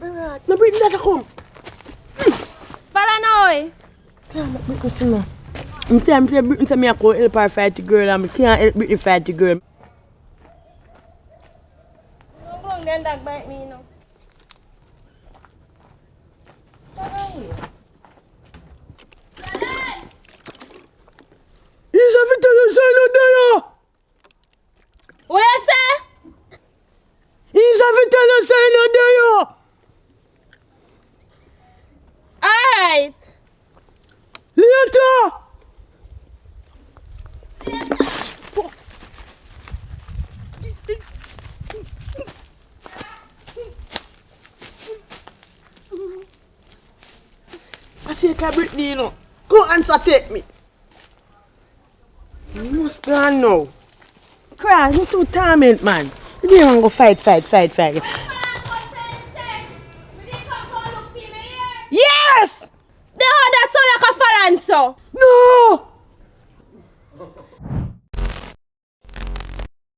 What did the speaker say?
Alright, no Britney that come. Fallan oy. Can't make Britney see no. I'm telling Britney say me I go help her fight the girl and I can't help Britney fight the girl. How long then dog bite me now? He's having to the side of there. What you say? He's having to the side of there. Alright. Later. I say, Britney, you know. Go answer, take me. You must go on now. Cry, you too torment, man. You don't want to go fight. Yes! The other son like a Fallan so. No!